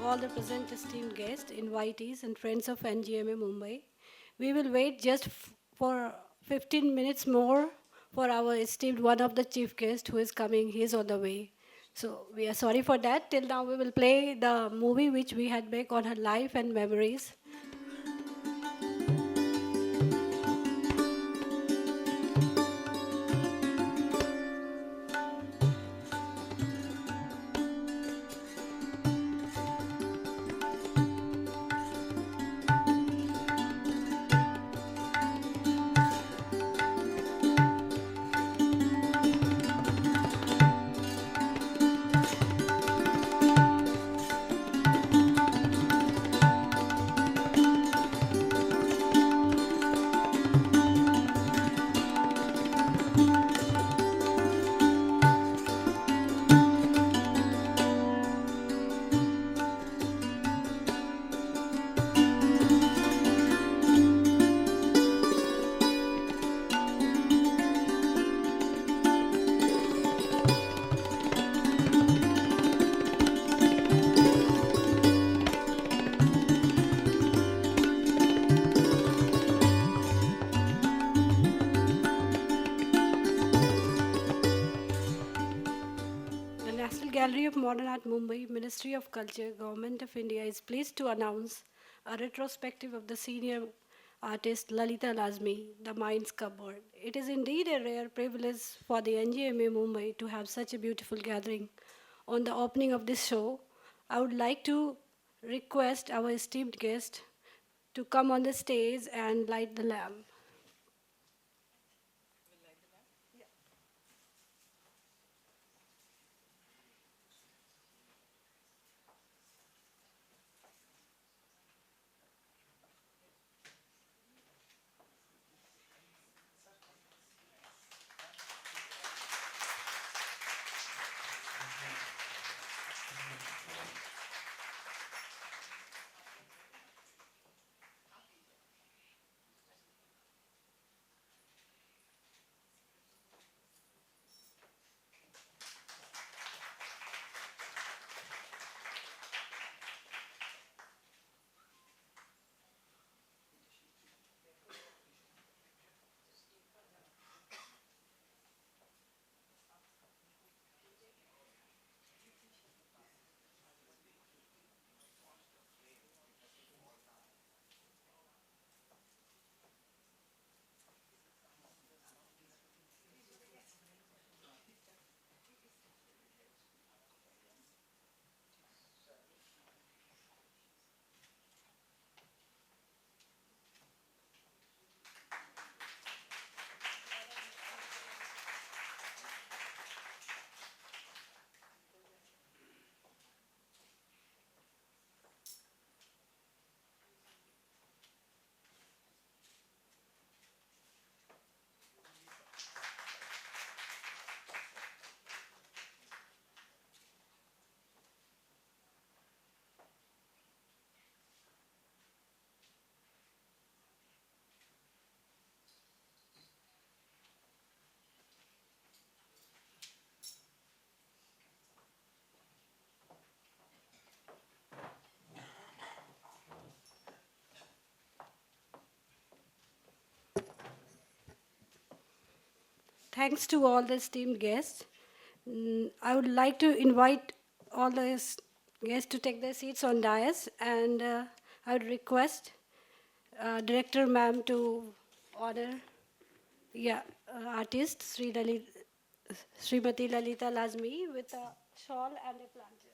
all the present esteemed guests, invitees, and friends of NGMA Mumbai. We will wait just for 15 minutes more for our esteemed one of the chief guests who is coming. He is on the way. So we are sorry for that. Till now, we will play the movie which we had made on her life and memories. The National Gallery of Modern Art Mumbai, Ministry of Culture, Government of India is pleased to announce a retrospective of the senior artist Lalitha Lajmi, The Mind's Cupboard. It is indeed a rare privilege for the NGMA Mumbai to have such a beautiful gathering. On the opening of this show, I would like to request our esteemed guest to come on the stage and light the lamp. Thanks to all the esteemed guests. I would like to invite all the guests to take their seats on dais, and I would request Director Ma'am to honor, yeah, artist Srimati Lalitha Lajmi with a shawl and a planter.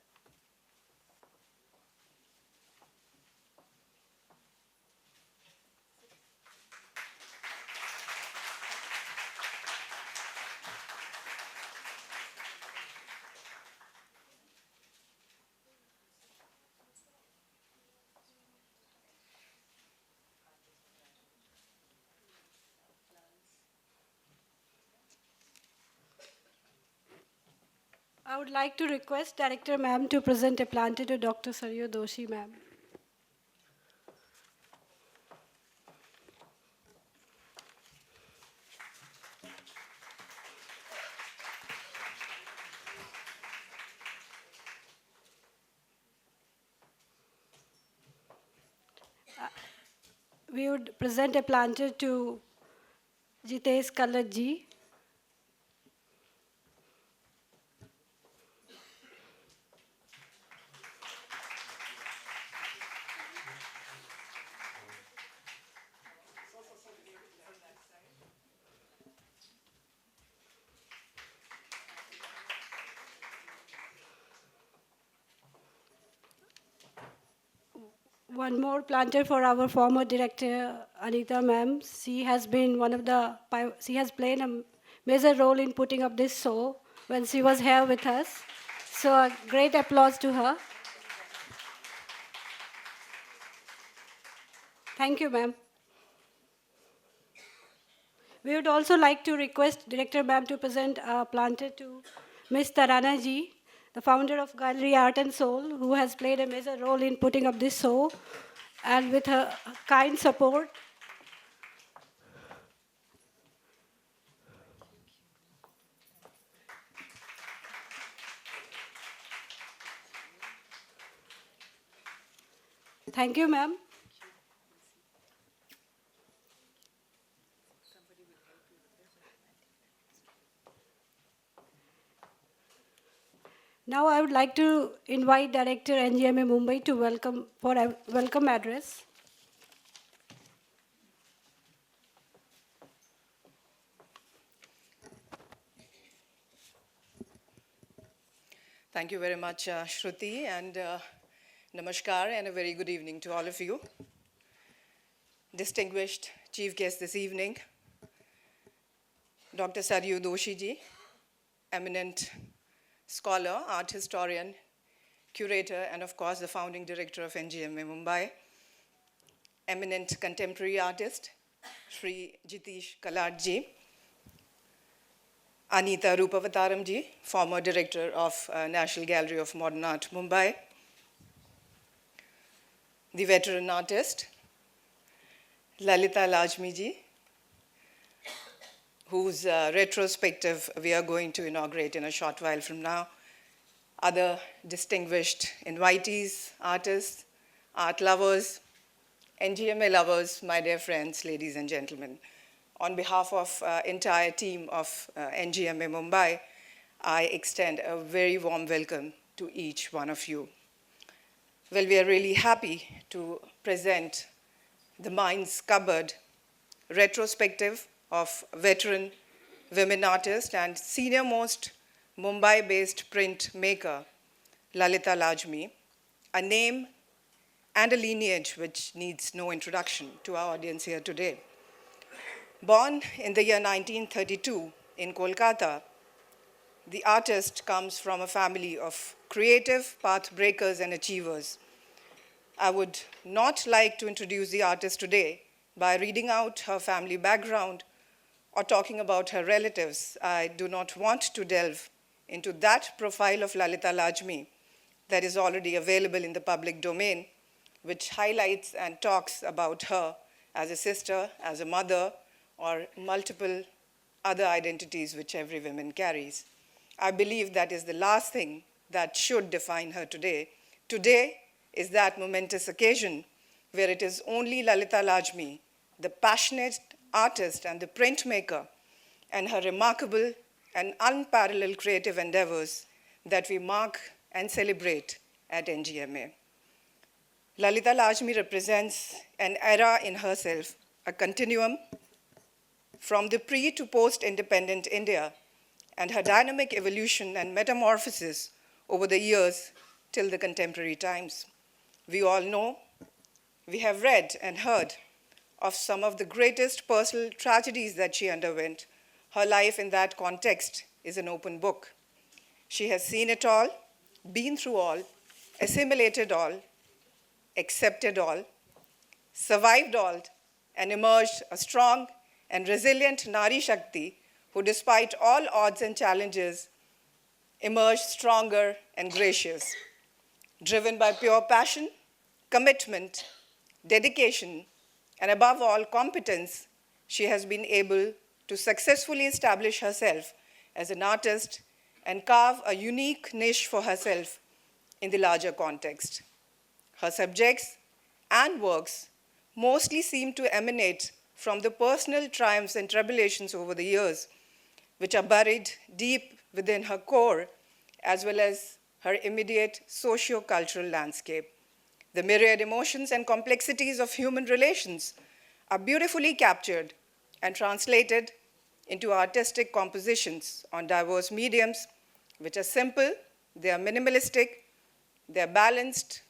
I would like to request Director Ma'am to present a planter to Dr. Saryo Doshi Ma'am. we would present a planter to Jitesh Kallatji. One more planter for our former director, Anita ma'am. She has been she has played a major role in putting up this show when she was here with us. So a great applause to her. Thank you, ma'am. We would also like to request Director ma'am to present a planter to Ms. Tarana ji, the founder of Gallery Art and Soul, who has played a major role in putting up this show, and with her kind support. Thank you, ma'am. Now I would like to invite Director NGMA Mumbai to welcome for a welcome address. Thank you very much, Shruti, and namaskar, and a very good evening to all of you. Distinguished chief guest this evening, Dr. Saryu Doshi ji, eminent scholar, art historian, curator, and of course the founding director of NGMA Mumbai, eminent contemporary artist, Sri Jitesh Kallatji, Anita Rupavataramji, former director of National Gallery of Modern Art, Mumbai, the veteran artist, Lalitha Lajmi ji, whose retrospective we are going to inaugurate in a short while from now, other distinguished invitees, artists, art lovers, NGMA lovers, my dear friends, ladies and gentlemen. On behalf of entire team of NGMA Mumbai, I extend a very warm welcome to each one of you. Well, we are really happy to present the Mind's Cupboard retrospective of veteran women artist and senior-most Mumbai-based print maker, Lalitha Lajmi, a name and a lineage which needs no introduction to our audience here today. Born in the year 1932 in Kolkata, the artist comes from a family of creative path breakers and achievers. I would not like to introduce the artist today by reading out her family background or talking about her relatives. I do not want to delve into that profile of Lalitha Lajmi that is already available in the public domain, which highlights and talks about her as a sister, as a mother, or multiple other identities which every woman carries. I believe that is the last thing that should define her today. Today is that momentous occasion where it is only Lalitha Lajmi, the passionate artist and the printmaker, and her remarkable and unparalleled creative endeavors that we mark and celebrate at NGMA. Lalitha Lajmi represents an era in herself, a continuum from the pre to post-independent India, and her dynamic evolution and metamorphosis over the years till the contemporary times. We all know, we have read and heard of some of the greatest personal tragedies that she underwent. Her life in that context is an open book. She has seen it all, been through all, assimilated all, accepted all, survived all, and emerged a strong and resilient Nari Shakti who, despite all odds and challenges, emerged stronger and gracious. Driven by pure passion, commitment, dedication, and above all, competence, she has been able to successfully establish herself as an artist and carve a unique niche for herself in the larger context. Her subjects and works mostly seem to emanate from the personal triumphs and tribulations over the years, which are buried deep within her core, as well as her immediate socio-cultural landscape. The myriad emotions and complexities of human relations are beautifully captured and translated into artistic compositions on diverse mediums, which are simple, they are minimalistic, they are balanced,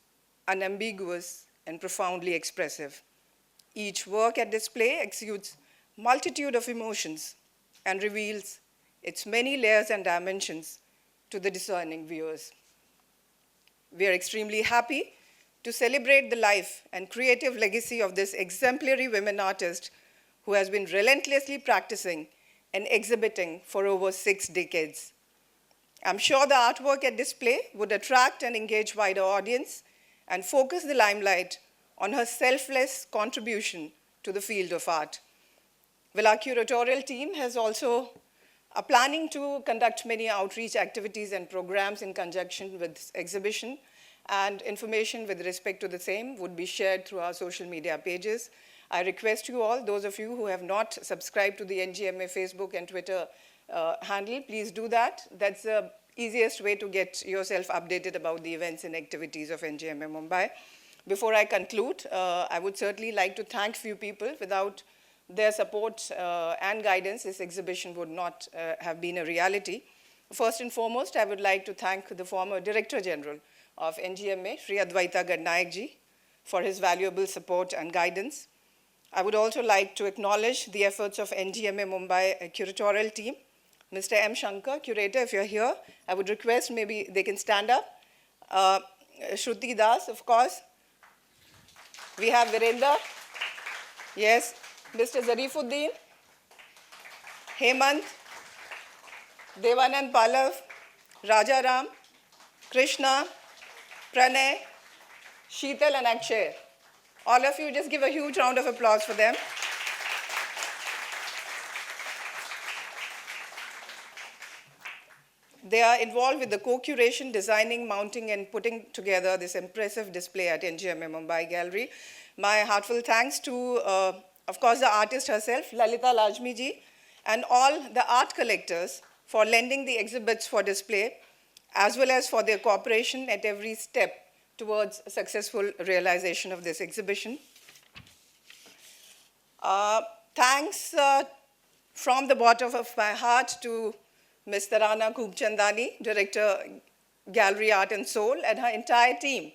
unambiguous, and profoundly expressive. Each work at display exudes multitude of emotions and reveals its many layers and dimensions to the discerning viewers. We are extremely happy to celebrate the life and creative legacy of this exemplary women artist who has been relentlessly practicing and exhibiting for over 6 decades. I'm sure the artwork at display would attract and engage wider audience and focus the limelight on her selfless contribution to the field of art. Well, our curatorial team has also are planning to conduct many outreach activities and programs in conjunction with this exhibition, and information with respect to the same would be shared through our social media pages. I request you all, those of you who have not subscribed to the NGMA Facebook and Twitter handle, please do that. That's the easiest way to get yourself updated about the events and activities of NGMA Mumbai. Before I conclude, I would certainly like to thank few people. Without their support and guidance, this exhibition would not have been a reality. First and foremost, I would like to thank the former Director General of NGMA, Sri Advaita Gadnayak ji, for his valuable support and guidance. I would also like to acknowledge the efforts of NGMA Mumbai curatorial team. Mr. M. Shankar, curator, if you're here, I would request maybe they can stand up. Shruti Das, of course. We have Virender. Yes. Mr. Zarifuddin. Hemant. Devanand Palav. Rajaram. Krishna. Pranay. Sheetal and Akshay. All of you, just give a huge round of applause for them. They are involved with the co-curation, designing, mounting, and putting together this impressive display at NGMA Mumbai Gallery. My heartfelt thanks to, of course, the artist herself, Lalitha Lajmi ji, and all the art collectors for lending the exhibits for display, as well as for their cooperation at every step towards successful realization of this exhibition. Thanks from the bottom of my heart to Ms. Tarana Khubchandani, Director, Gallery Art and Soul, and her entire team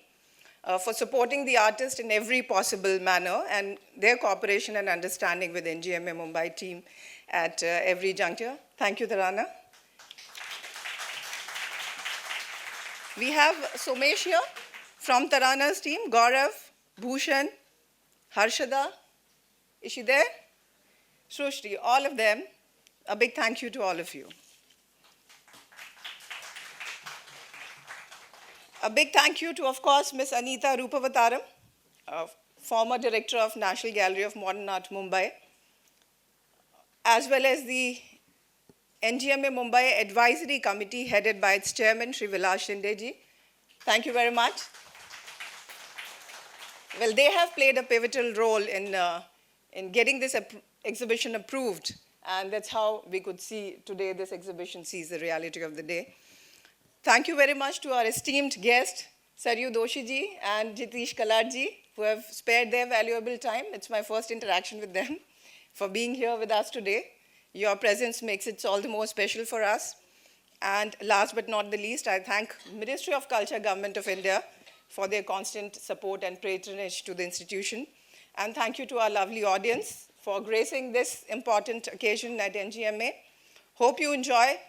for supporting the artist in every possible manner, and their cooperation and understanding with NGMA Mumbai team at every juncture. Thank you, Tarana. We have Somesh here from Tarana's team, Gaurav, Bhushan, Harshada. Is she there? Srushti, all of them. A big thank you to all of you. A big thank you to, of course, Ms. Anita Rupavataram, former director of National Gallery of Modern Art, Mumbai, as well as the NGMA Mumbai Advisory Committee headed by its chairman, Sri Vilas Shinde ji. Thank you very much. Well, they have played a pivotal role in getting this exhibition approved, and that's how we could see today this exhibition sees the reality of the day. Thank you very much to our esteemed guests, Saryu Doshi ji and Jitish Kalar ji, who have spared their valuable time. It's my first interaction with them, for being here with us today. Your presence makes it all the more special for us. And last but not the least, I thank Ministry of Culture, Government of India, for their constant support and patronage to the institution. And thank you to our lovely audience for gracing this important occasion at NGMA. Hope you enjoy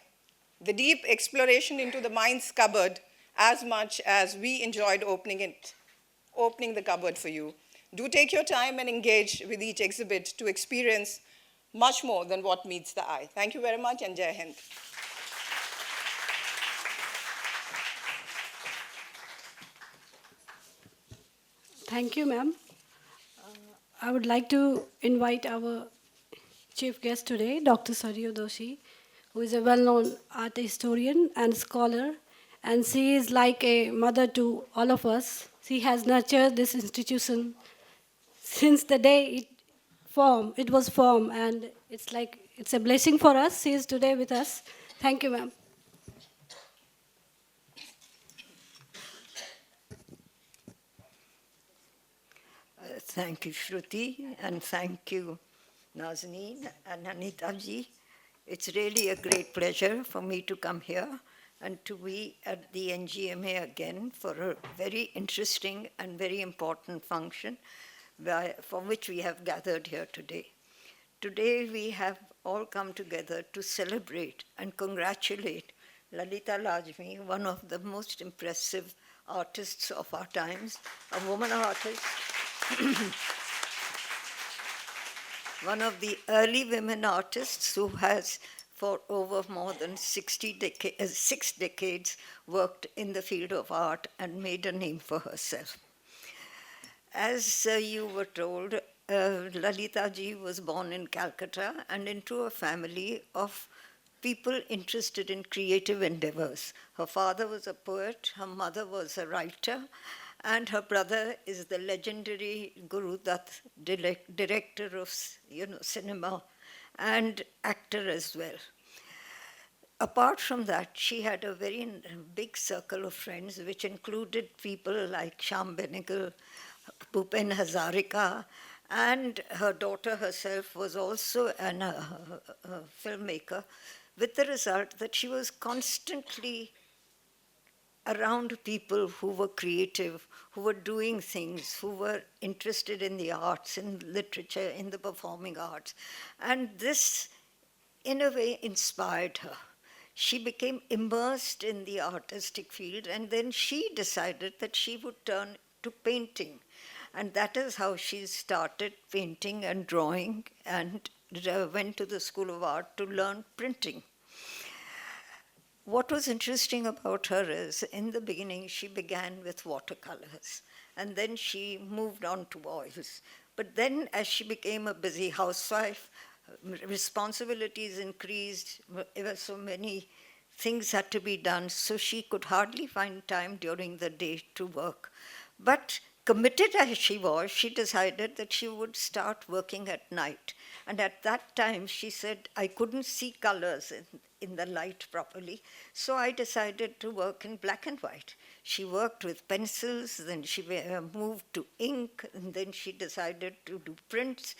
the deep exploration into the mind's cupboard as much as we enjoyed opening the cupboard for you. Do take your time and engage with each exhibit to experience much more than what meets the eye. Thank you very much, and Jai Hind. Thank you, ma'am. I would like to invite our chief guest today, Dr. Saryu Doshi, who is a well-known art historian and scholar, and she is like a mother to all of us. She has nurtured this institution since the day it was formed, and it's like it's a blessing for us. She is today with us. Thank you, ma'am. Thank you, Shruti, and thank you, Nazneen and Anita ji. It's really a great pleasure for me to come here and to be at the NGMA again for a very interesting and very important function for which we have gathered here today. Today we have all come together to celebrate and congratulate Lalitha Lajmi, one of the most impressive artists of our times, a woman artist, one of the early women artists who has for over more than 6 decades worked in the field of art and made a name for herself. As you were told, Lalita ji was born in Calcutta and into a family of people interested in creative endeavors. Her father was a poet, her mother was a writer, and her brother is the legendary Guru Dutt, director of cinema and actor as well. Apart from that, she had a very big circle of friends, which included people like Shyam Benegal, Bhupen Hazarika, and her daughter herself was also a filmmaker, with the result that she was constantly around people who were creative, who were doing things, who were interested in the arts, in literature, in the performing arts. And this, in a way, inspired her. She became immersed in the artistic field, and then she decided that she would turn to painting. And that is how she started painting and drawing and went to the School of Art to learn printing. What was interesting about her is, in the beginning, she began with watercolors, and then she moved on to oils. But then, as she became a busy housewife, responsibilities increased, ever so many things had to be done, so she could hardly find time during the day to work. But committed as she was, she decided that she would start working at night. And at that time, she said, I couldn't see colors in the light properly, so I decided to work in black and white. She worked with pencils, then she moved to ink, and then she decided to do prints.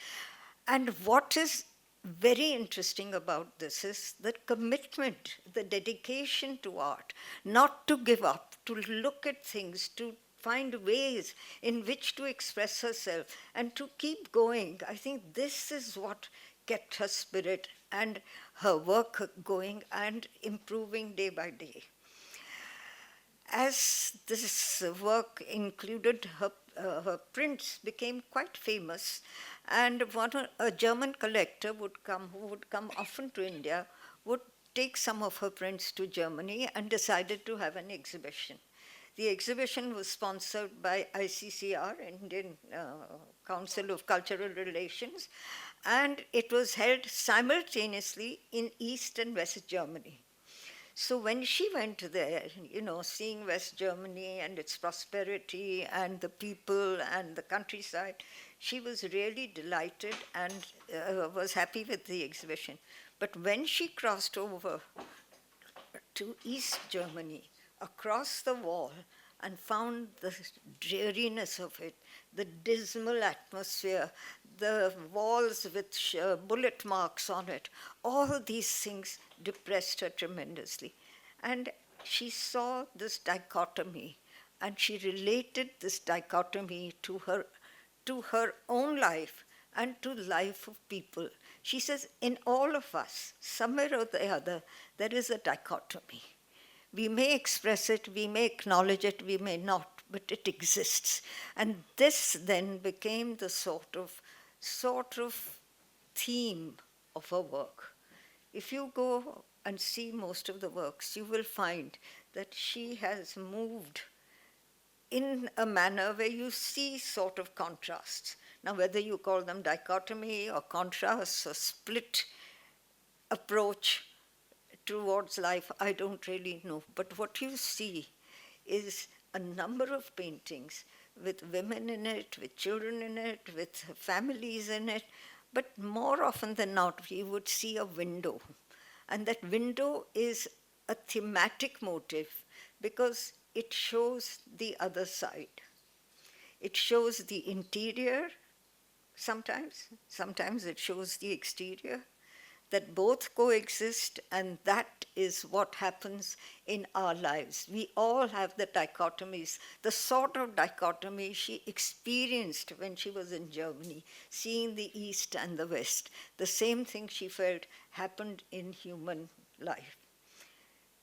And what is very interesting about this is the commitment, the dedication to art, not to give up, to look at things, to find ways in which to express herself and to keep going. I think this is what kept her spirit and her work going and improving day by day. As this work included her prints became quite famous, and a German collector who would come often to India, would take some of her prints to Germany and decided to have an exhibition. The exhibition was sponsored by ICCR, Indian Council of Cultural Relations, and it was held simultaneously in East and West Germany. So when she went there, seeing West Germany and its prosperity and the people and the countryside, she was really delighted and was happy with the exhibition. But when she crossed over to East Germany, across the wall, and found the dreariness of it, the dismal atmosphere, the walls with bullet marks on it, all these things depressed her tremendously. And she saw this dichotomy, and she related this dichotomy to her own life and to the life of people. She says, in all of us, somewhere or the other, there is a dichotomy. We may express it, we may acknowledge it, we may not, but it exists. And this then became the sort of theme of her work. If you go and see most of the works, you will find that she has moved in a manner where you see sort of contrasts. Now, whether you call them dichotomy or contrasts or split approach towards life, I don't really know. But what you see is a number of paintings with women in it, with children in it, with families in it. But more often than not, we would see a window. And that window is a thematic motive because it shows the other side. It shows the interior sometimes it shows the exterior, that both coexist, and that is what happens in our lives. We all have the dichotomies, the sort of dichotomy she experienced when she was in Germany, seeing the East and the West. The same thing she felt happened in human life.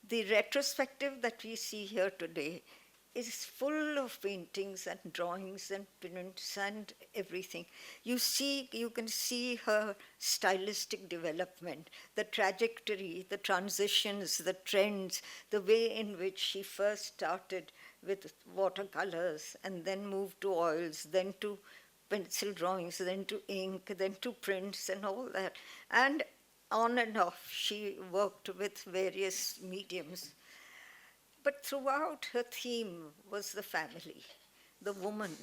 The retrospective that we see here today is full of paintings and drawings and prints and everything. You can see her stylistic development, the trajectory, the transitions, the trends, the way in which she first started with watercolors and then moved to oils, then to pencil drawings, then to ink, then to prints and all that. And on and off, she worked with various mediums. But throughout, her theme was the family, the woman,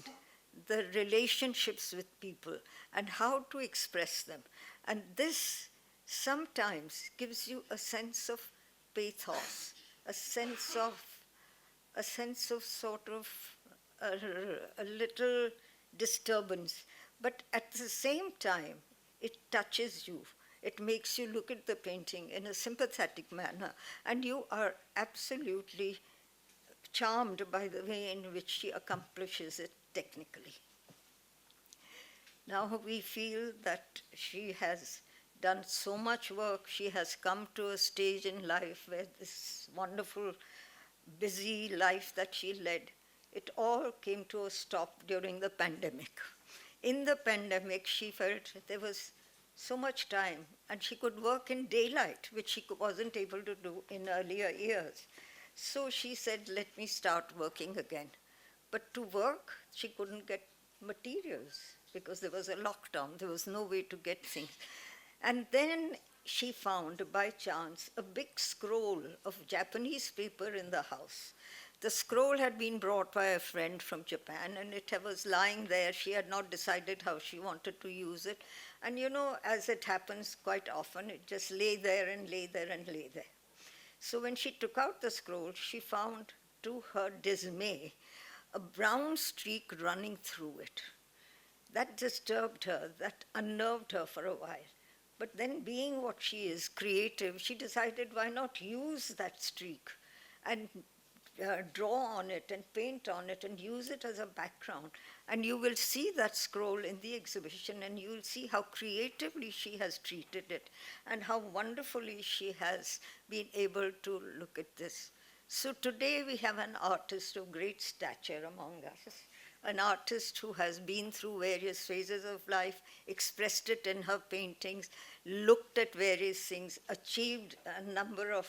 the relationships with people, and how to express them. And this sometimes gives you a sense of pathos, a sense of sort of a little disturbance. But at the same time, it touches you. It makes you look at the painting in a sympathetic manner, and you are absolutely charmed by the way in which she accomplishes it technically. Now we feel that she has done so much work. She has come to a stage in life where this wonderful, busy life that she led, it all came to a stop during the pandemic. In the pandemic, she felt there was so much time, and she could work in daylight, which she wasn't able to do in earlier years. So she said, let me start working again. But to work, she couldn't get materials because there was a lockdown. There was no way to get things. And then she found, by chance, a big scroll of Japanese paper in the house. The scroll had been brought by a friend from Japan, and it was lying there. She had not decided how she wanted to use it. And as it happens quite often, it just lay there and lay there and lay there. So when she took out the scroll, she found, to her dismay, a brown streak running through it. That disturbed her, that unnerved her for a while. But then, being what she is, creative, she decided, why not use that streak and draw on it and paint on it and use it as a background. And you will see that scroll in the exhibition, and you will see how creatively she has treated it and how wonderfully she has been able to look at this. So today we have an artist of great stature among us, an artist who has been through various phases of life, expressed it in her paintings, looked at various things, achieved a number of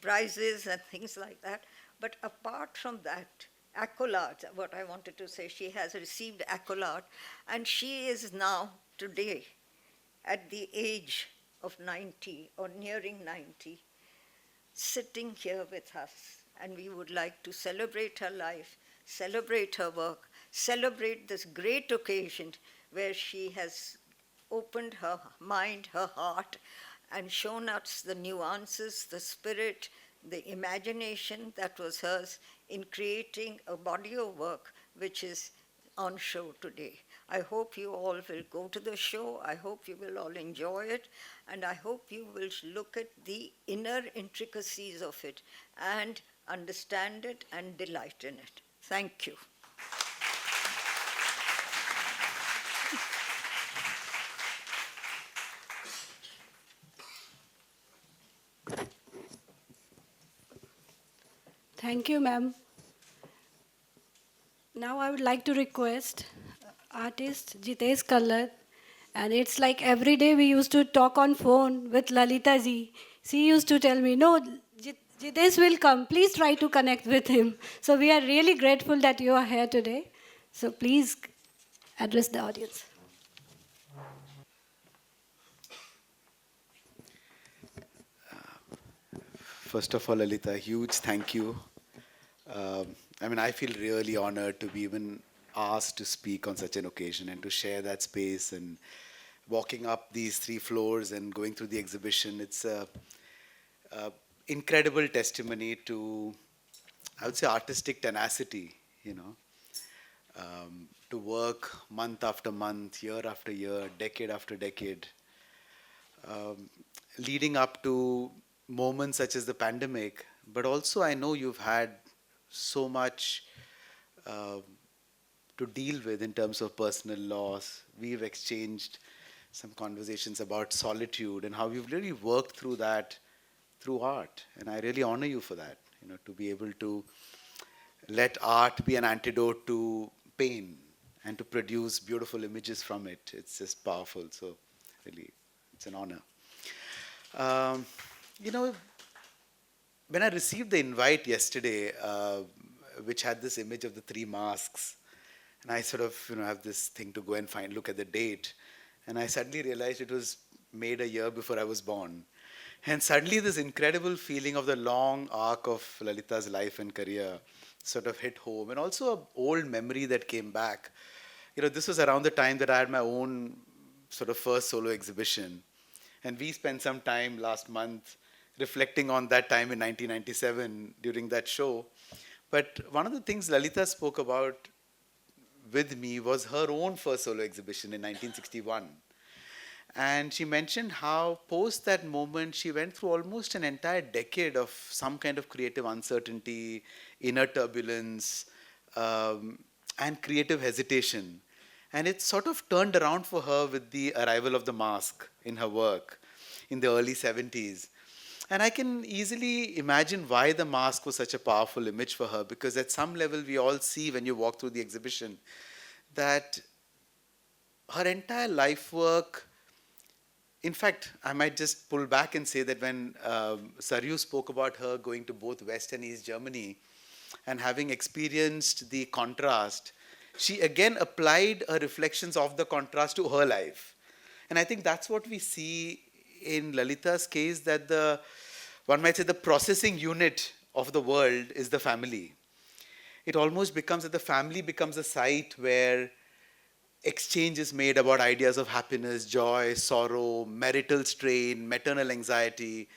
prizes and things like that. But apart from that, accolades, what I wanted to say, she has received accolade, and she is now, today, at the age of 90 or nearing 90, sitting here with us. And we would like to celebrate her life, celebrate her work, celebrate this great occasion where she has opened her mind, her heart, and shown us the nuances, the spirit, the imagination that was hers in creating a body of work which is on show today. I hope you all will go to the show. I hope you will all enjoy it. And I hope you will look at the inner intricacies of it and understand it and delight in it. Thank you. Thank you, ma'am. Now I would like to request artist Jitesh Kallar, and it's like every day we used to talk on phone with Lalitha ji. She used to tell me, no, Jitesh will come. Please try to connect with him. So we are really grateful that you are here today. So please address the audience. First of all, Lalitha, huge thank you. I feel really honored to be even asked to speak on such an occasion and to share that space and walking up these 3 floors and going through the exhibition. It's a incredible testimony to, I would say, artistic tenacity, you know, to work month after month, year after year, decade after decade, um, leading up to moments such as the pandemic. But also, I know you've had so much uh, to deal with in terms of personal loss. We've exchanged some conversations about solitude and how you've really worked through that through art. And I really honor you for that, to be able to let art be an antidote to pain and to produce beautiful images from it. It's just powerful. So, really, it's an honor. Um, you know, when I received the invite yesterday, which had this image of the 3 masks, and I sort of, have this thing to go and look at the date, and I suddenly realized it was made a year before I was born. And suddenly this incredible feeling of the long arc of Lalitha's life and career sort of hit home, and also an old memory that came back. This was around the time that I had my own sort of first solo exhibition. And we spent some time last month reflecting on that time in 1997 during that show. But one of the things Lalitha spoke about with me was her own first solo exhibition in 1961. And she mentioned how, post that moment, she went through almost an entire decade of some kind of creative uncertainty, inner turbulence, and creative hesitation. And it sort of turned around for her with the arrival of the mask in her work in the early 70s. And I can easily imagine why the mask was such a powerful image for her, because at some level we all see when you walk through the exhibition that her entire life work, in fact, I might just pull back and say that when Saryu spoke about her going to both West and East Germany and having experienced the contrast, she again applied her reflections of the contrast to her life. And I think that's what we see in Lalitha's case, that one might say the processing unit of the world is the family. It almost becomes that the family becomes a site where exchange is made about ideas of happiness, joy, sorrow, marital strain, maternal anxiety,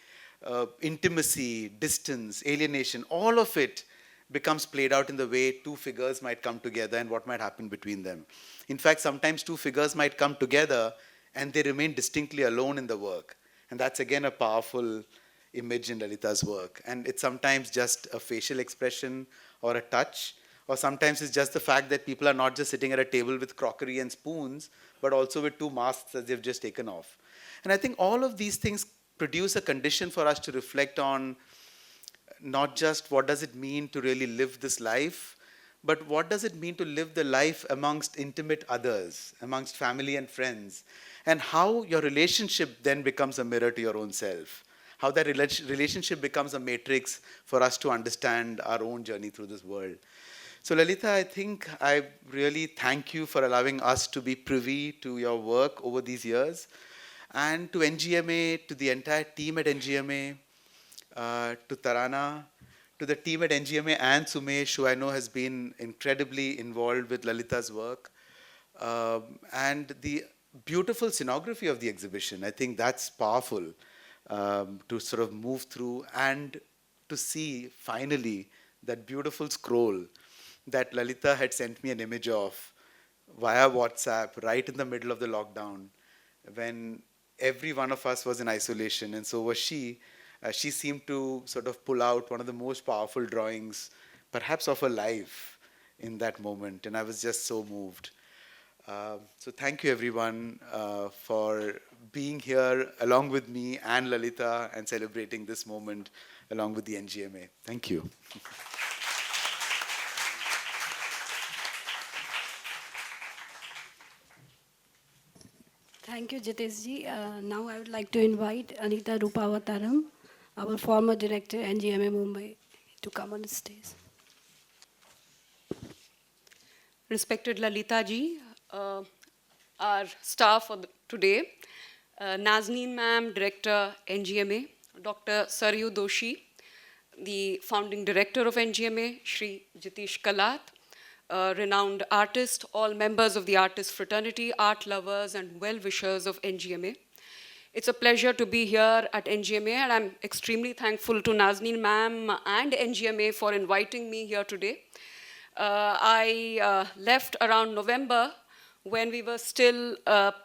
intimacy, distance, alienation. All of it becomes played out in the way 2 figures might come together and what might happen between them. In fact, sometimes 2 figures might come together and they remain distinctly alone in the work. And that's again a powerful image in Lalitha's work. And it's sometimes just a facial expression or a touch, or sometimes it's just the fact that people are not just sitting at a table with crockery and spoons, but also with 2 masks that they've just taken off. And I think all of these things produce a condition for us to reflect on not just what does it mean to really live this life, but what does it mean to live the life amongst intimate others, amongst family and friends, and how your relationship then becomes a mirror to your own self, how that relationship becomes a matrix for us to understand our own journey through this world. So Lalitha, I think I really thank you for allowing us to be privy to your work over these years, and to NGMA, to the entire team at NGMA, to Tarana, to the team at NGMA and Sumesh, who I know has been incredibly involved with Lalitha's work, and the beautiful scenography of the exhibition. I think that's powerful, to sort of move through and to see finally that beautiful scroll that Lalitha had sent me an image of via WhatsApp right in the middle of the lockdown, when every one of us was in isolation, and so was she. She seemed to sort of pull out one of the most powerful drawings, perhaps of her life, in that moment, and I was just so moved. So thank you everyone for being here along with me and Lalitha and celebrating this moment along with the NGMA. Thank you. Thank you, Jiteshji. Now I would like to invite Anita Rupavataram, our former director, NGMA Mumbai, to come on the stage. Respected Lalitha ji, our staff for today, Nazneen ma'am, director NGMA, Dr. Saryu Doshi, the founding director of NGMA, Shri Jitish Kalat, a renowned artist, all members of the artist fraternity, art lovers, and well-wishers of NGMA. It's a pleasure to be here at NGMA, and I'm extremely thankful to Nazneen ma'am and NGMA for inviting me here today. I left around November when we were still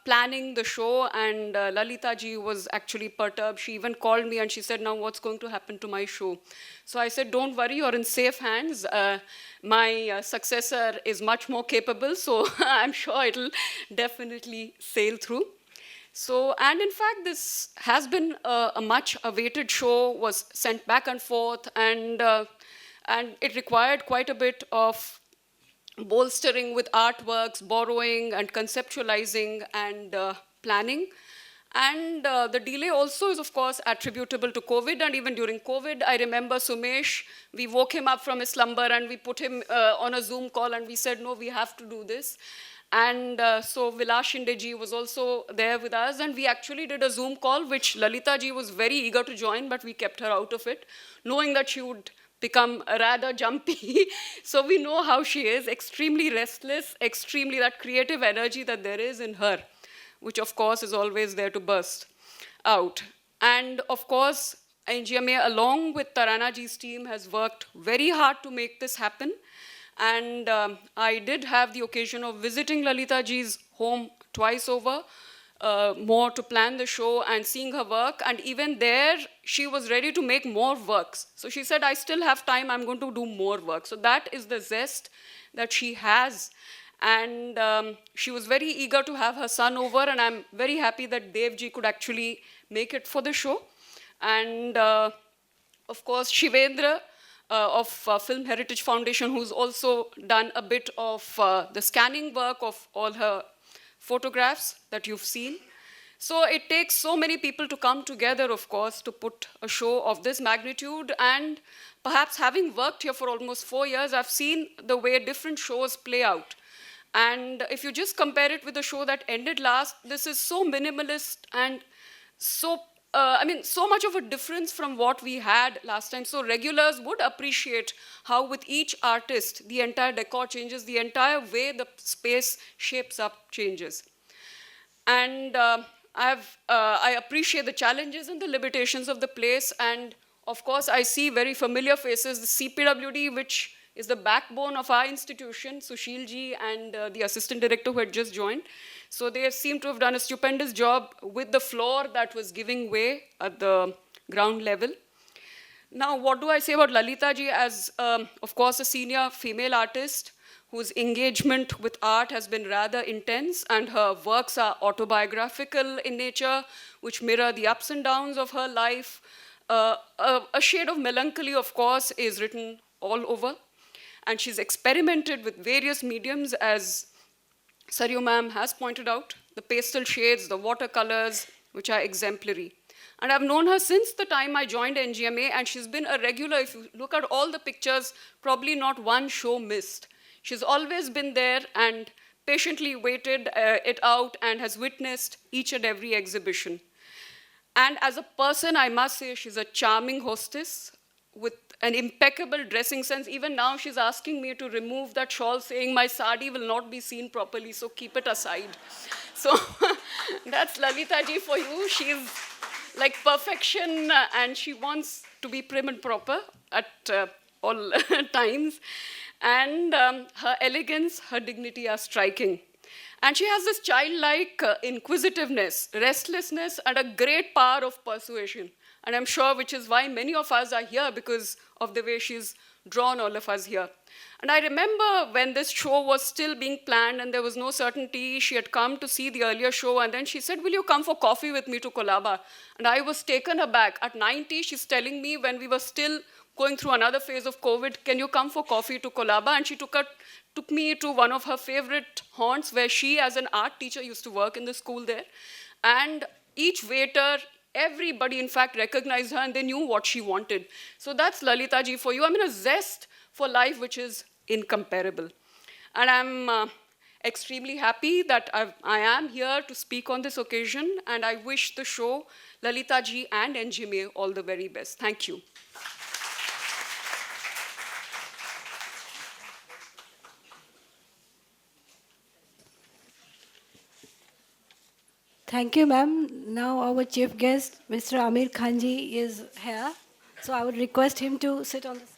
planning the show, and Lalitha ji was actually perturbed. She even called me and she said, now what's going to happen to my show? So I said, don't worry, you're in safe hands. My successor is much more capable, so I'm sure it'll definitely sail through. So, and in fact, this has been a much awaited show, was sent back and forth, and it required quite a bit of bolstering with artworks, borrowing and conceptualizing and planning. And the delay also is, of course, attributable to COVID. And even during COVID, I remember Sumesh, we woke him up from his slumber and we put him on a Zoom call and we said, no, we have to do this. And so Vilas Shinde ji was also there with us, and we actually did a Zoom call, which Lalitha ji was very eager to join, but we kept her out of it, knowing that she would become rather jumpy. So we know how she is, extremely restless, extremely that creative energy that there is in her, which of course is always there to burst out. And of course, NGMA, along with Tarana ji's team, has worked very hard to make this happen. And I did have the occasion of visiting Lalitha ji's home twice over, more to plan the show and seeing her work. And even there, she was ready to make more works. So she said, I still have time, I'm going to do more work. So that is the zest that she has. And she was very eager to have her son over, and I'm very happy that Dev ji could actually make it for the show. And of course, Shivendra of Film Heritage Foundation, who's also done a bit of the scanning work of all her photographs that you've seen. So it takes so many people to come together, of course, to put a show of this magnitude. And perhaps having worked here for almost 4 years, I've seen the way different shows play out. And if you just compare it with the show that ended last, this is so minimalist and so, so much of a difference from what we had last time. So regulars would appreciate how with each artist, the entire decor changes, the entire way the space shapes up changes. And I appreciate the challenges and the limitations of the place. And of course, I see very familiar faces, the CPWD, which is the backbone of our institution, Sushil ji and the assistant director who had just joined. So they seem to have done a stupendous job with the floor that was giving way at the ground level. Now, what do I say about Lalitha ji as, of course, a senior female artist whose engagement with art has been rather intense, and her works are autobiographical in nature, which mirror the ups and downs of her life. A shade of melancholy, of course, is written all over. And she's experimented with various mediums, as Saryu ma'am has pointed out, the pastel shades, the watercolors, which are exemplary. And I've known her since the time I joined NGMA, and she's been a regular. If you look at all the pictures, probably not one show missed. She's always been there and patiently waited it out and has witnessed each and every exhibition. And as a person, I must say she's a charming hostess with an impeccable dressing sense. Even now, she's asking me to remove that shawl, saying my sari will not be seen properly, so keep it aside. So that's Lalitha ji for you. She's like perfection, and she wants to be prim and proper at all times. And her elegance, her dignity are striking. And she has this childlike inquisitiveness, restlessness, and a great power of persuasion. And I'm sure which is why many of us are here, because of the way she's drawn all of us here. And I remember when this show was still being planned and there was no certainty, she had come to see the earlier show, and then she said, will you come for coffee with me to Colaba? And I was taken aback. At 90, she's telling me, when we were still going through another phase of COVID, can you come for coffee to Colaba? And she took me to one of her favorite haunts, where she, as an art teacher, used to work in the school there. And each waiter, everybody, in fact, recognized her, and they knew what she wanted. So that's Lalitha ji for you. I mean, a zest for life which is incomparable. And I'm extremely happy that I am here to speak on this occasion, and I wish the show, Lalitha ji and NGMA, all the very best. Thank you. Thank you, ma'am. Now our chief guest, Mr. Amir Khanji, is here. So I would request him to sit on the stage.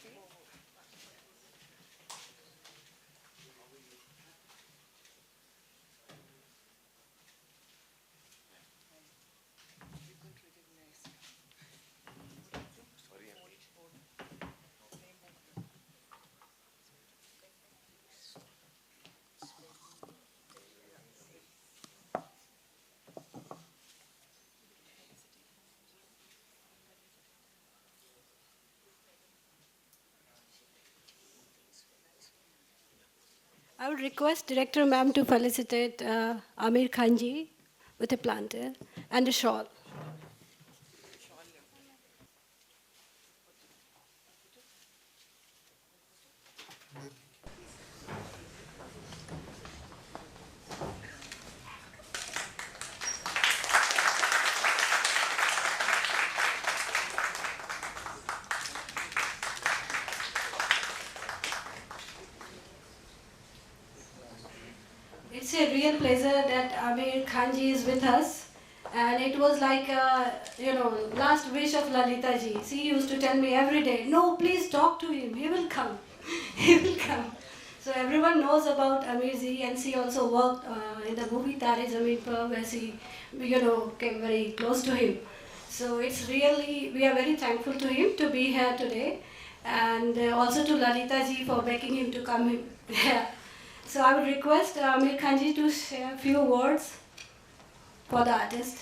I would request Director ma'am to felicitate Amir Khanji with a planter and a shawl. It's a real pleasure that Amir Khanji is with us. And it was like, last wish of Lalitha ji. She used to tell me every day, no, please talk to him. He will come. He will come. So everyone knows about Amir ji, and she also worked in the movie Tare Zameen Par, where she, came very close to him. So it's really, we are very thankful to him to be here today, and also to Lalitha ji for making him to come here. So I would request Amir Khanji to share a few words for the artist.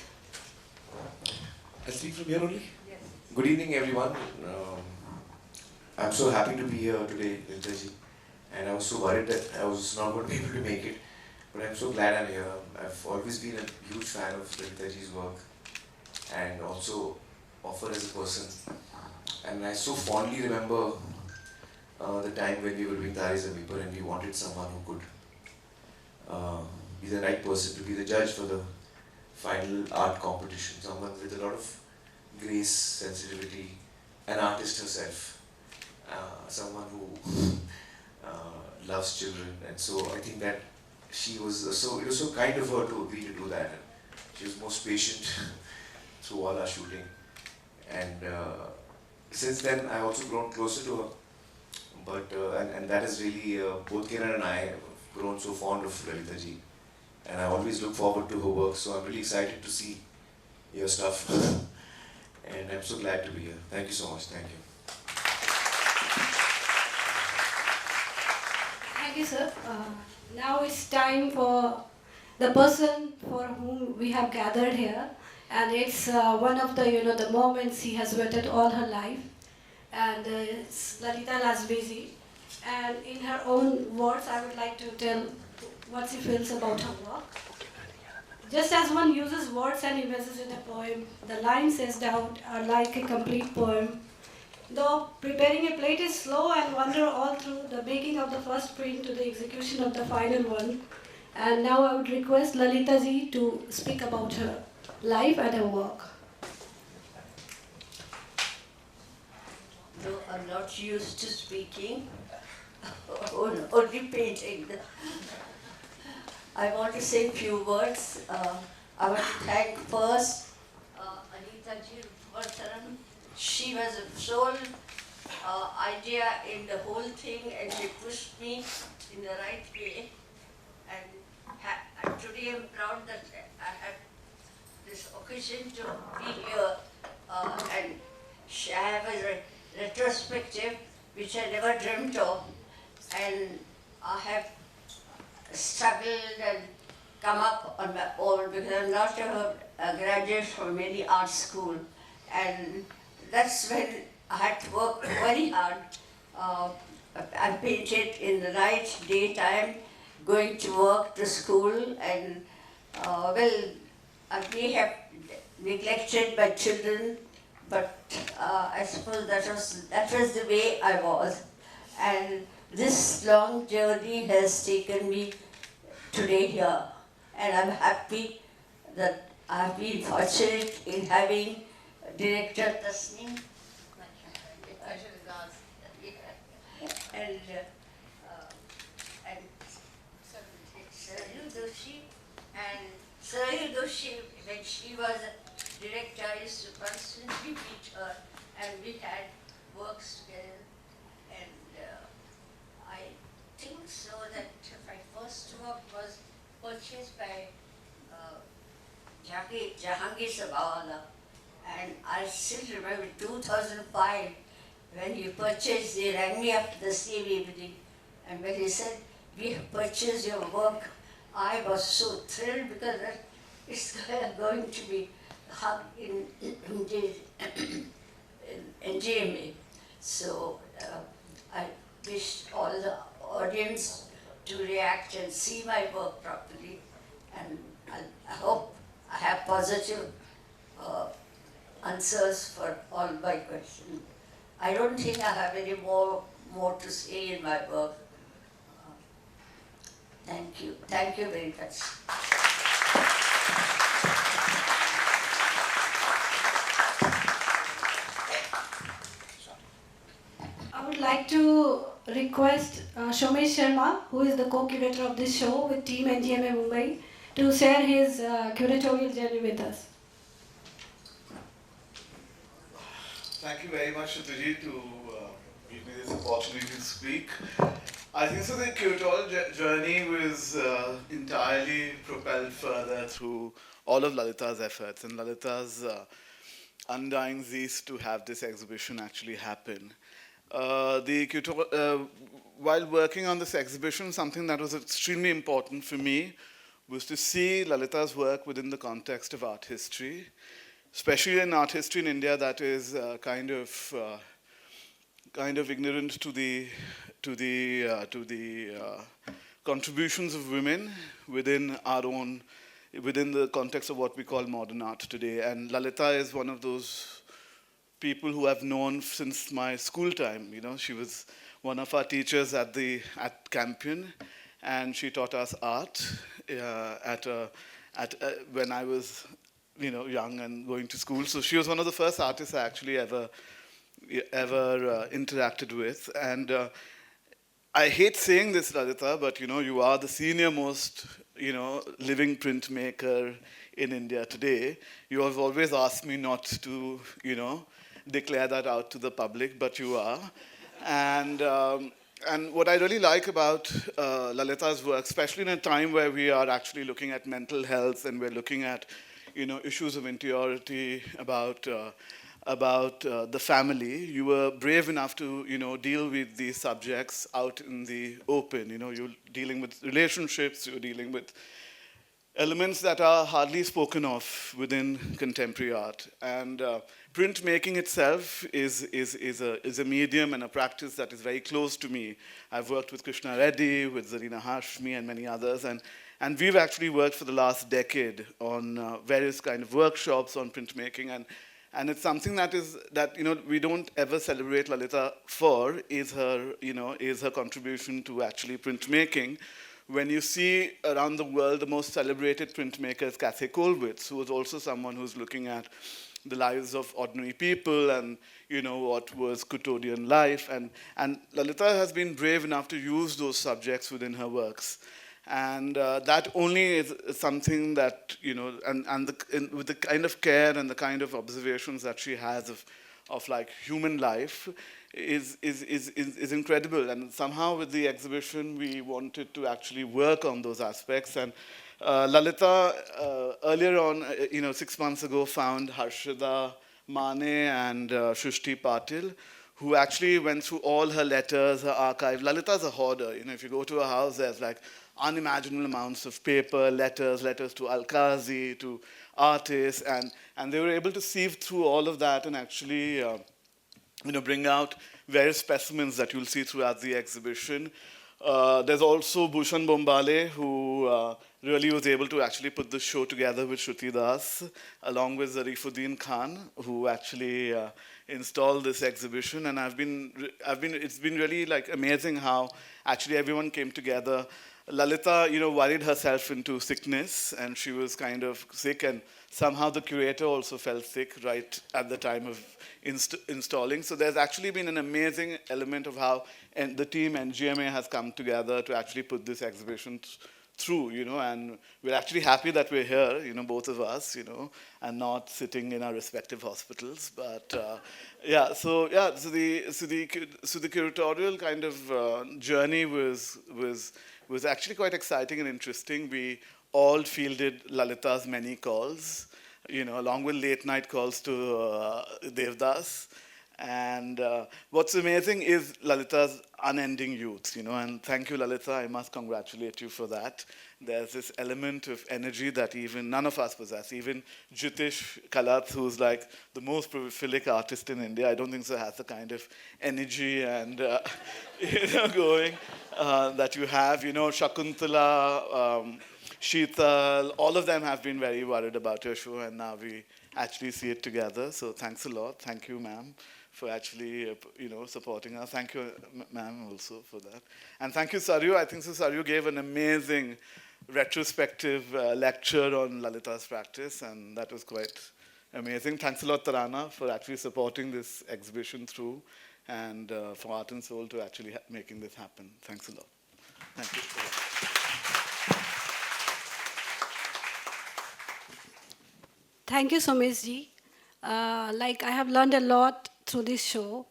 I speak from here only? Yes. Good evening, everyone. I'm so happy to be here today, Lalitha ji. And I was so worried that I was not going to be able to make it. But I'm so glad I'm here. I've always been a huge fan of Lalitha ji's work and also of her as a person. And I so fondly remember the time when we were doing Tare Zameen Par and we wanted someone who could be the right person to be the judge for the final art competition, someone with a lot of grace, sensitivity, an artist herself, someone who loves children, and so I think that she was it was so kind of her to agree to do that. And she was most patient through all our shooting, and since then I've also grown closer to her. But and that is really both Kiran and I have grown so fond of Lalitha ji. And I always look forward to her work, so I'm really excited to see your stuff. And I'm so glad to be here. Thank you so much. Thank you. Thank you, sir. Now it's time for the person for whom we have gathered here, and it's one of the moments he has waited all her life, and it's Lalitha Lajmi. And in her own words, I would like to tell what she feels about her work. Just as one uses words and images in a poem, the lines as doubt are like a complete poem. Though preparing a plate is slow and wander all through the making of the first print to the execution of the final one. And now I would request Lalitha ji to speak about her life and her work. No, I'm not used to speaking, only painting. I want to say a few words. I want to thank first Anita ji Vasaran. She was a sole idea in the whole thing, and she pushed me in the right way. And today I'm proud that I have this occasion to be here. And I have a retrospective which I never dreamt of, and I have struggled and come up on my own because I'm not a graduate from any art school, and that's when I had to work very hard. I painted in the night, daytime, going to work, to school, and I may have neglected my children, but I suppose that was the way I was. And this long journey has taken me today here, and I'm happy that I've been fortunate in having Director Tasneem and Sarju Doshi and So, when she was a director, I used to constantly meet her and we had works together. And I think so that my first work was purchased by uh, Jahangir Sabawala. And I still remember 2005 when he purchased, he rang me up the same evening. And when he said, "We have purchased your work," I was so thrilled because it's going to be hung in GMA. So I wish all the audience to react and see my work properly. And I hope I have positive answers for all my questions. I don't think I have any more to say in my work. Thank you. Thank you very much. I would like to request Shomesh Sharma, who is the co-curator of this show with Team NGMA Mumbai, to share his curatorial journey with us. Thank you very much, Shruti, to give me this opportunity to speak. I think so the curatorial journey was entirely propelled further through all of Lalitha's efforts and Lalitha's undying zest to have this exhibition actually happen. While working on this exhibition, something that was extremely important for me was to see Lalitha's work within the context of art history, especially in art history in India that is kind of ignorant to the contributions of women within the context of what we call modern art today. And Lalitha is one of those people who I've known since my school time. You know, she was one of our teachers at Campion, and she taught us art when I was young and going to school. So she was one of the first artists I actually ever interacted with. And I hate saying this, Lalitha, but you are the senior most living printmaker in India today. You have always asked me not to declare that out to the public, but you are. And what I really like about Lalitha's work, especially in a time where we are actually looking at mental health and we're looking at issues of interiority, about the family, you were brave enough to deal with these subjects out in the open. You're dealing with relationships, you're dealing with elements that are hardly spoken of within contemporary art. And printmaking itself is a medium and a practice that is very close to me. I've worked with Krishna Reddy, with Zarina Hashmi, and many others, and we've actually worked for the last decade on various kind of workshops on printmaking, and it's something that we don't ever celebrate Lalitha for, is her contribution to actually printmaking. When you see around the world, the most celebrated printmaker is Cathay Kollwitz, who was also someone who's looking at the lives of ordinary people and what was quotidian life, and Lalitha has been brave enough to use those subjects within her works. And that only is something that, with the kind of care and the kind of observations that she has of like human life is incredible. And somehow with the exhibition, we wanted to actually work on those aspects. And Lalitha, earlier on, 6 months ago, found Harshada Mane and Shushti Patil, who actually went through all her letters, her archive. Lalitha's a hoarder. If you go to her house, there's like unimaginable amounts of paper, letters to Alkazi, to artists, and they were able to sieve through all of that and actually bring out various specimens that you'll see throughout the exhibition. There's also Bhushan Bombale, who really was able to actually put the show together with Shruti Das, along with Zarifuddin Khan, who actually installed this exhibition. And it's been really like amazing how actually everyone came together. Lalitha, worried herself into sickness, and she was kind of sick, and somehow the curator also fell sick right at the time of installing. So there's actually been an amazing element of how the team and GMA has come together to actually put this exhibition through, and we're actually happy that we're here, both of us, and not sitting in our respective hospitals. But so the curatorial kind of journey was actually quite exciting and interesting. We all fielded Lalitha's many calls, along with late night calls to Devdas. And what's amazing is Lalitha's unending youth, and thank you, Lalitha. I must congratulate you for that. There's this element of energy that even none of us possess. Even Jyotish Kalath, who's like the most prolific artist in India, I don't think so has the kind of energy and going that you have. Shakuntala, Sheetal, all of them have been very worried about your show, and now we actually see it together. So thanks a lot. Thank you, ma'am, for actually, supporting us. Thank you, ma'am, also for that. And thank you, Saryu. I think so Saryu gave an amazing retrospective lecture on Lalitha's practice, and that was quite amazing. Thanks a lot, Tarana, for actually supporting this exhibition through, and for Art and Soul to actually making this happen. Thanks a lot. Thank you. Thank you, Somesh ji. I have learned a lot through this show.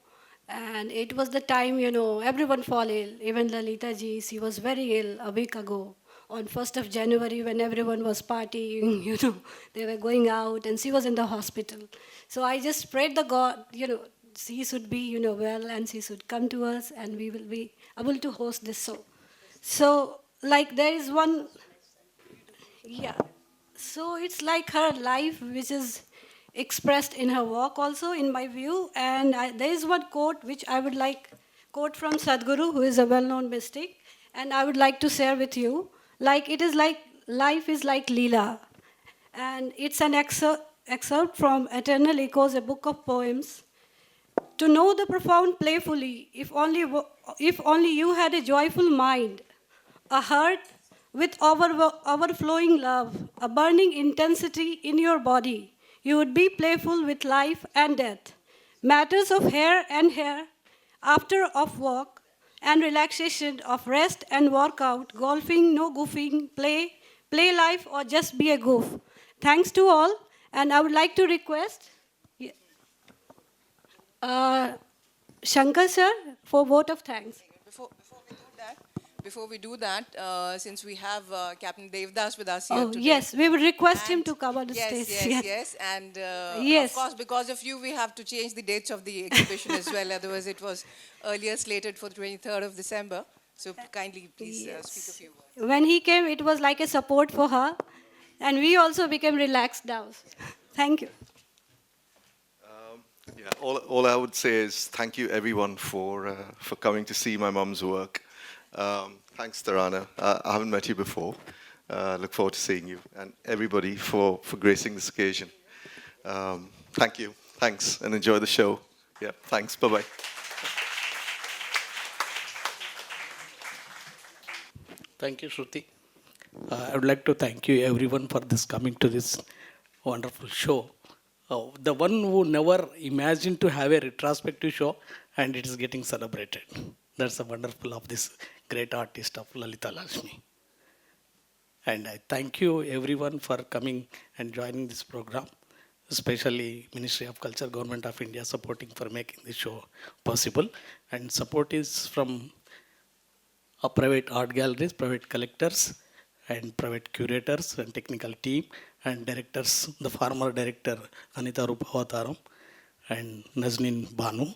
And it was the time, everyone fall ill. Even Lalitha ji, she was very ill a week ago. On 1st of January, when everyone was partying, they were going out, and she was in the hospital. So I just prayed the God, she should be, well, and she should come to us, and we will be able to host this show. So, there is one, yeah. So it's like her life, which is expressed in her work also, in my view. And there is one quote which I would quote from Sadhguru, who is a well-known mystic, and I would like to share with you. It is like, life is like Leela. And it's an excerpt from Eternal Echoes, a book of poems. To know the profound playfully, if only you had a joyful mind, a heart with overflowing love, a burning intensity in your body, you would be playful with life and death. Matters of hair and hair, after of work and relaxation, of rest and workout, golfing, no goofing, play life, or just be a goof. Thanks to all, and I would like to request Shankar sir for vote of thanks. Before we do that, since we have Captain Devdas with us here Oh, today. yes, we would request him to come on the stage. Yes. And Yes. of course, because of you, we have to change the dates of the exhibition as well. Otherwise, it was earlier slated for the 23rd of December. So kindly, please speak a few words. When he came, it was like a support for her, and we also became relaxed now. Thank you. All I would say is thank you everyone for coming to see my mum's work. Thanks, Tarana. I haven't met you before. Look forward to seeing you, and everybody for gracing this occasion. Thank you. Thanks, and enjoy the show. Yeah, thanks. Bye-bye. Thank you, Shruti. I would like to thank you everyone for this coming to this wonderful show. The one who never imagined to have a retrospective show, and it is getting celebrated. That's the wonderful of this great artist of Lalitha Lajmi. And I thank you everyone for coming and joining this program, especially Ministry of Culture, Government of India supporting for making this show possible. And support is from private art galleries, private collectors, and private curators and technical team and directors, the former director Anita Rupavataram and Nazneen Banu,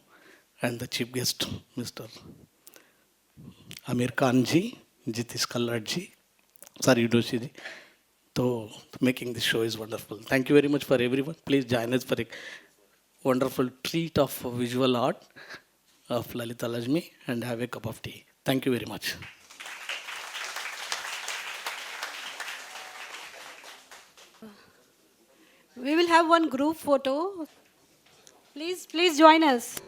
and the chief guest Mr. Amir Khan ji, Jitish Kallad ji, Saryu Doshi ji. So making this show is wonderful. Thank you very much for everyone. Please join us for a wonderful treat of visual art of Lalitha Lajmi and have a cup of tea. Thank you very much. We will have one group photo. Please join us.